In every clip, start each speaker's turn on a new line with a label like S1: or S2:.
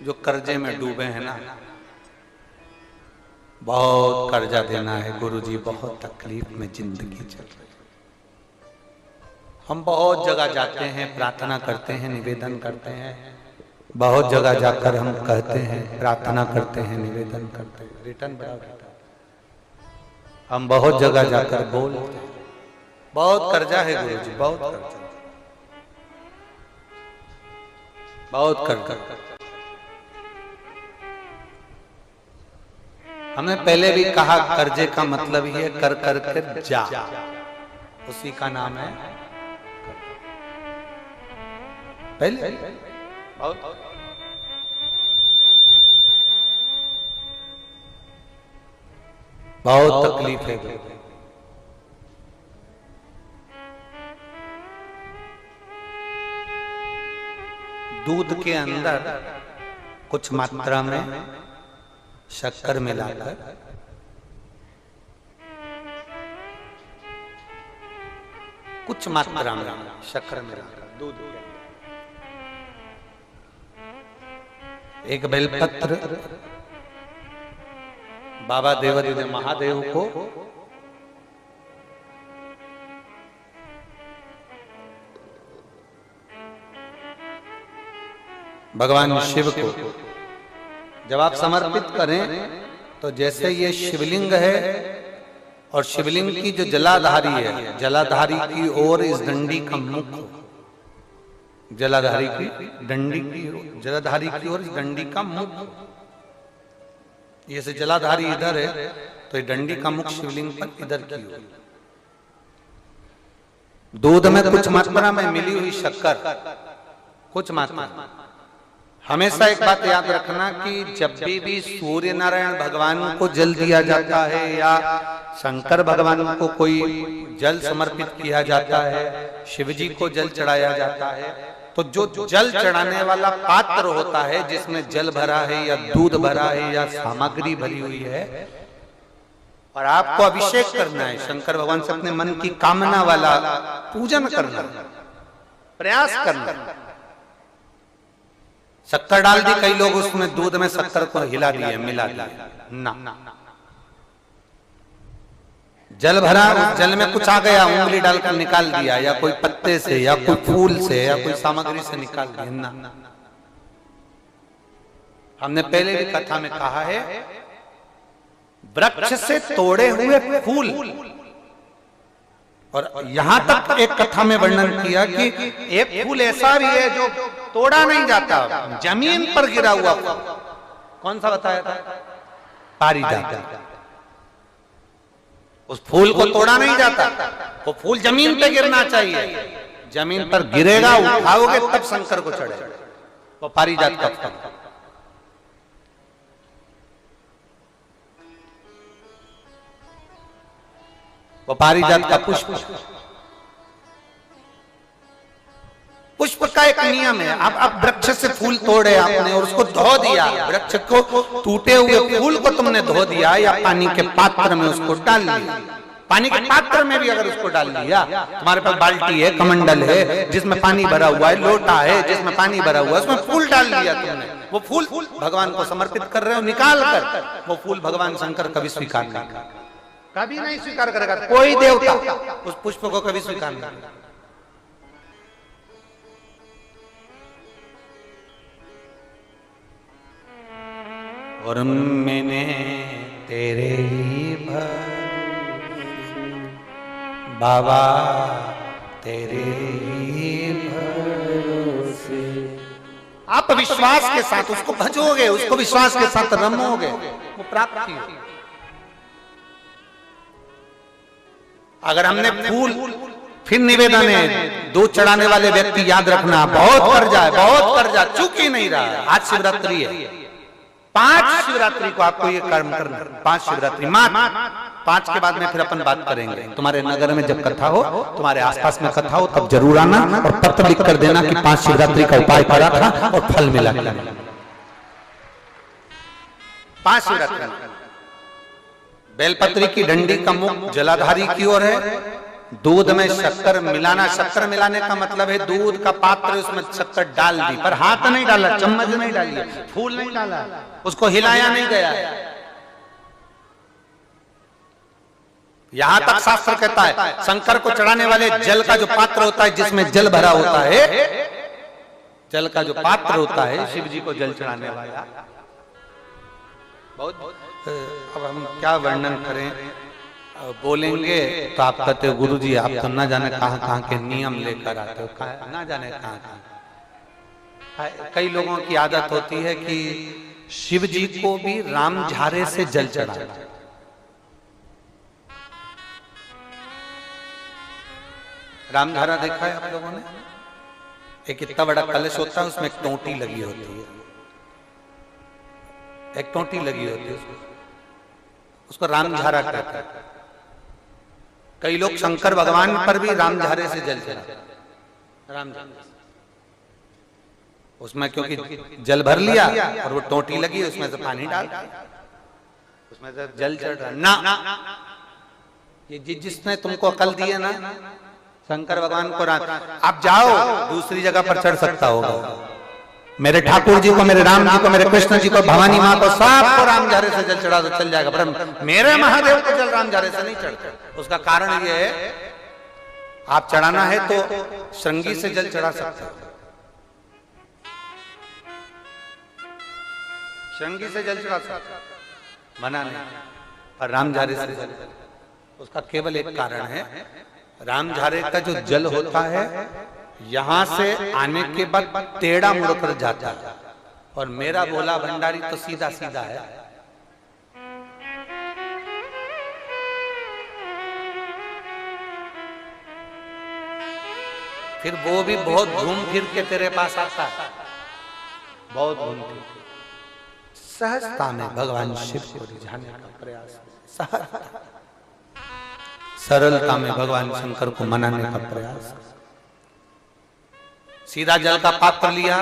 S1: जो कर्जे में डूबे हैं ना, बहुत कर्जा देना है गुरुजी, बहुत तकलीफ में जिंदगी चल रही है। हम बहुत जगह जाते हैं, प्रार्थना करते हैं, निवेदन करते हैं, बहुत जगह जाकर हम कहते हैं, प्रार्थना करते हैं, निवेदन करते हैं, रिटर्न बड़ा रहता है। हम बहुत जगह जाकर बोलते हैं, बहुत कर्जा है गुरुजी, बहुत कर्जा, बहुत कर्जा। हमने पहले भी कहा कर्जे का मतलब ही है कर कर कर जा, उसी का नाम है पहले। बहुत तकलीफ है। दूध के अंदर कुछ मात्रा में शक्कर मिलाकर कुछ मात्रा में शक्कर मिलाकर दूध के अंदर एक बेलपत्र बाबा देवादिदेव महादेव को भगवान शिव को जब आप समर्पित करें तो जैसे ये शिवलिंग है और शिवलिंग की जो जलाधारी है, जलाधारी की ओर इस डंडी का मुख, जलाधारी की डंडी की, जलाधारी की ओर इस डंडी का मुख, ये से जलाधारी इधर है तो ये डंडी का मुख शिवलिंग पर इधर की ओर। दूध में कुछ मात्रा में मिली हुई शक्कर, कुछ मात्रा। हमेशा एक बात याद रखना कि जब भी सूर्य नारायण भगवान को जल दिया जाता है या शंकर भगवान को कोई जल समर्पित किया जाता है, शिव जी को जल चढ़ाया जाता है, तो जो जल चढ़ाने वाला पात्र होता है जिसमें जल भरा है या दूध भरा है या सामग्री भरी हुई है और आपको अभिषेक करना है, शंकर भगवान से अपने मन की कामना वाला पूजन करना, प्रयास करना। शक्कर डाल दी, कई लोग उसमें दूध में शक्कर को हिला दिए, मिला दिए ना, जल भरा, जल में कुछ आ गया, उंगली डालकर निकाल दिया या कोई पत्ते से या कोई फूल से या कोई सामग्री से निकाल दिया ना। हमने पहले भी कथा में कहा है, वृक्ष से तोड़े हुए फूल, और यहां तक एक कथा में वर्णन किया कि एक फूल ऐसा भी है जो तोड़ा नहीं जाता, जमीन पर गिरा हुआ फूल। कौन सा बताया था? पारिजात। उस फूल को तोड़ा नहीं जाता, वो फूल जमीन पे गिरना चाहिए, जमीन पर गिरेगा, उठाओगे तब शंकर को चढ़ेगा, वो पारिजात का फूल। वो पारिजात का पुष्प, पुष्प का एक नियम है। आप वृक्ष से फूल तोड़े आपने और उसको धो दिया, वृक्ष को, टूटे हुए फूल को तुमने धो दिया या पानी के पात्र में उसको डाल दिया, पानी के पात्र में भी अगर उसको डाल दिया, तुम्हारे पास बाल्टी है, कमंडल है जिसमें पानी भरा हुआ है, लोटा है जिसमें पानी भरा हुआ है, उसमें फूल डाल दिया तुमने, वो फूल भगवान को समर्पित कर रहे हो, निकाल कर वो फूल भगवान शंकर कभी स्वीकार नहीं करेगा, कभी नहीं स्वीकार करेगा, कोई देवता उस पुष्प को कभी स्वीकार नहीं करेगा। और मैंने तेरे ही बाबा तेरे ही भरोसे, आप विश्वास के साथ उसको भजोगे, उसको विश्वास के साथ रमोगे, वो प्राप्ति होगी। अगर हमने फूल, फिर निवेदन है, दूध चढ़ाने वाले व्यक्ति याद रखना, बहुत कर्जा है, बहुत कर्जा, चूक ही नहीं रहा है। आज शिवरात्रि है, 5 शिवरात्रि को आपको ये कर्म करना, 5 शिवरात्रि, 5 के बाद में फिर अपन बात करेंगे। तुम्हारे नगर में जब कथा हो, तुम्हारे आसपास में कथा हो, तब जरूर आना और पत्र लिख कर देना कि 5 शिवरात्रि का उपाय करा था और फल मिला। 5 शिवरात्रि बेलपत्री की डंडी का मुख जलाधारी की ओर है दूध में शक्कर मिलाना, शक्कर मिलाने का मतलब है दूध का पात्र उसमें शक्कर डाल दी, पर हाथ नहीं डाला, चम्मच नहीं डाली, फूल नहीं डाला, उसको हिलाया नहीं गया। यहां तक शास्त्र कहता है शंकर को चढ़ाने वाले जल का जो पात्र होता है, जिसमें जल भरा होता है, जल का जो पात्र होता है, शिव जी को जल चढ़ाने वाला, बहुत अब हम क्या वर्णन करें, बोलेंगे तो आप कहते हो गुरु जी आप तो ना जाने कहां कहां के नियम लेकर आते हो, ना जाने कहां कहां। कई लोगों की आदत होती है कि शिव जी को भी राम झारे से जल चढ़ाना। राम झारा देखा है आप लोगों ने? एक इतना बड़ा कलश होता है, उसमें एक टोंटी लगी होती है, एक टोंटी लगी होती है, उसको राम झारा कहते हैं। कई लोग शंकर भगवान पर भी राम झारे से जल चढ़ाते, राम झारे उसमें, क्योंकि जल भर लिया और वो टोंटी लगी, उसमें से पानी डाल, उसमें से जल चढ़ रहा ना। ये जिसने तुमको अकल दी है ना, शंकर भगवान को आप जाओ दूसरी जगह पर चढ़ सकता होगा, मेरे ठाकुर जी को, मेरे राम जी को, मेरे कृष्ण जी को, भवानी माँ को, सबको राम झारे से जल चढ़ा दो, चल जाएगा, पर मेरे महादेव को जल राम झारे से नहीं चढ़ता। उसका कारण ये है, आप चढ़ाना है तो श्रृंगी से जल चढ़ा सकते हो, श्रृंगी से जल चढ़ा सकते, मना नहीं, पर राम झारे से जल, उसका केवल एक कारण है, राम झारे का जो जल होता है यहां से आने के बाद टेढ़ा मुड़कर जाता है, और मेरा भोला भंडारी तो सीधा सीधा है। फिर वो भी बहुत घूम फिर के तेरे पास आता है, बहुत घूम फिर, सहजता में भगवान शिव को रिझाने का प्रयास, सहजता, सरलता में भगवान शंकर को मनाने का प्रयास। सीधा जल का पात्र लिया,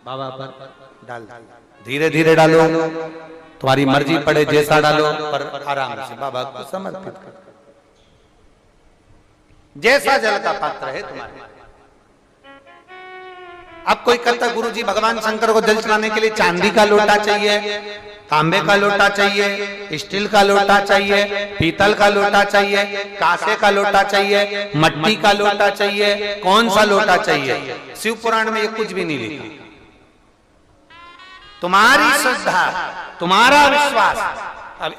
S1: बाबा पर डाल, धीरे धीरे डालो, तुम्हारी मर्जी पड़े जैसा डालो, पर आराम से बाबा को समर्पित कर, जैसा जल का पात्र है तुम्हारे। अब कोई कहता गुरु जी भगवान शंकर को जल चढ़ाने के लिए चांदी का लोटा चाहिए, तांबे का लोटा चाहिए, स्टील का लोटा चाहिए, पीतल का लोटा चाहिए, कांसे का लोटा चाहिए, मट्टी का लोटा चाहिए, कौन सा लोटा चाहिए? शिव पुराण में ये कुछ भी नहीं लिखा। तुम्हारी श्रद्धा, तुम्हारा विश्वास।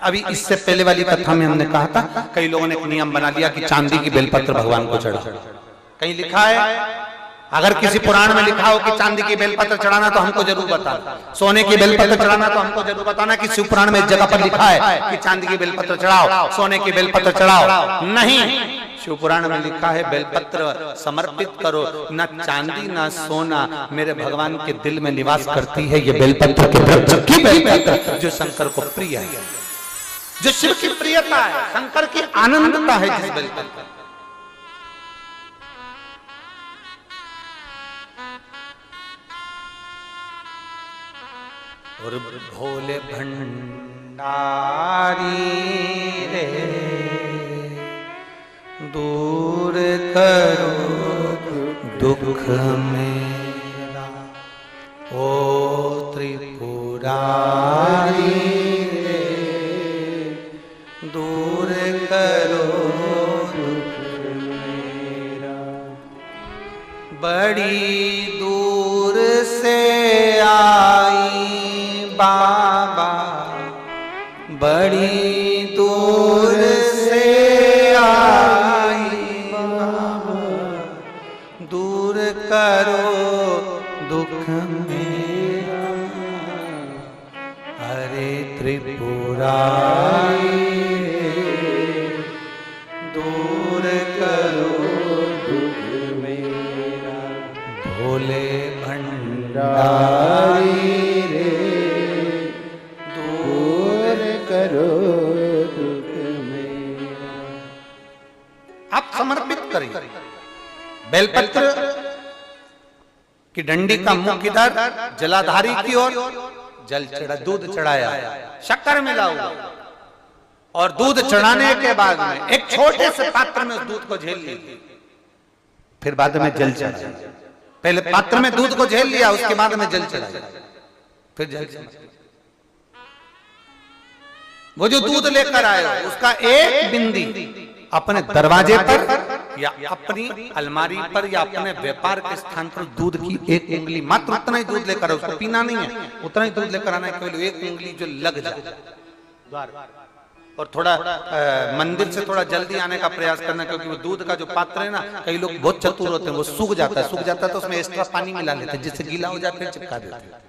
S1: अभी इससे पहले वाली कथा में हमने कहा था, कई लोगों ने एक नियम बना लिया कि चांदी की बेलपत्र भगवान को चढ़ा। कहीं लिखा है? अगर किसी पुराण में लिखा हो कि चांदी की बेलपत्र चढ़ाना तो हमको जरूर बताना, सोने की बेलपत्र चढ़ाना तो हमको जरूर बताना कि शिव पुराण में एक जगह पर लिखा है कि चांदी की बेलपत्र चढ़ाओ, सोने की बेलपत्र चढ़ाओ। नहीं, शिव पुराण में लिखा है बेलपत्र समर्पित करो, न चांदी न सोना मेरे भगवान के दिल में निवास करती है ये बेलपत्र के वृक्ष की बेलपत्र, जो शंकर को प्रिय है, जो शिव की प्रियता है, शंकर की आनंदता है जिस बेलपत्र। और भोले भंडारी रे दूर करो दुख मेरा, ओ त्रिपुरारी रे दूर करो दुख मेरा। बड़ी दूर से आई बाबा, बड़ी दूर से आई बाबा, दूर करो दुख मेरा। हरे त्रिपुरारी दूर करो दुख मेरा। भोले भंडारी करो दुख मेरा। आप समर्पित करें बेलपत्र की डंडी का मुख इधर, जलाधारी की ओर, जल चढ़ा, दूध चढ़ाया, शक्कर मिला हुआ, और दूध चढ़ाने के बाद में एक छोटे से पात्र में उस दूध को झेल लिया, फिर बाद में जल चढ़ाया। पहले पात्र में दूध को झेल लिया, उसके बाद में जल चढ़ाया, फिर जल चढ़ाया। वो जो दूध लेकर आए उसका एक बिंदी अपने दरवाजे पर या अपनी अलमारी पर या अपने व्यापार के स्थान पर दूध की एक उंगली, मात्र उतना ही दूध लेकर, उसको पीना नहीं है, उतना ही दूध लेकर आना है, केवल एक उंगली जो लग जाए द्वार। और थोड़ा मंदिर से थोड़ा जल्दी आने का प्रयास करना, क्योंकि वो दूध का जो पात्र है ना, कई लोग बहुत चतुर होते हैं, वो सूख जाता है तो उसमें एक्स्ट्रा पानी मिला लेते हैं, जिससे गीला हो जाए फिर चिपका देते हैं।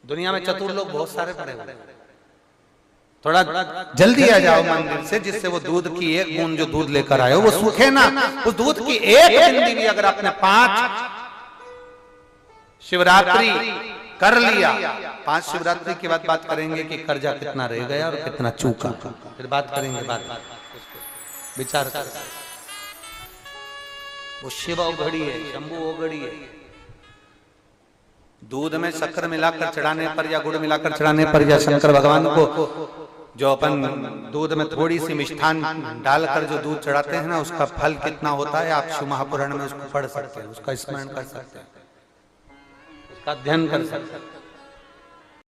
S1: दुनिया में चतुर लोग बहुत सारे पड़े हुए हैं। थोड़ा जल्दी आ जाओ मंदिर से, जिससे वो दूध की एक बूंद जो दूध लेकर आए वो सूखे ना। उस दूध की एक बूंद भी अगर आपने 5 शिवरात्रि कर लिया, 5 शिवरात्रि के बाद बात करेंगे कि कर्जा कितना रह गया और कितना चूका, फिर बात करेंगे, बात विचार कर। वो शिव औघड़ी है, शंभू औघड़ी है। दूध में शक्कर मिलाकर चढ़ाने पर या गुड़ मिलाकर चढ़ाने पर या शंकर भगवान को जो अपन दूध में थोड़ी सी मिष्ठान डालकर जो दूध चढ़ाते हैं ना, उसका फल कितना होता है आप शिव महापुराण में उसको पढ़ सकते हैं, उसका स्मरण कर सकते हैं, उसका अध्ययन कर सकते हैं।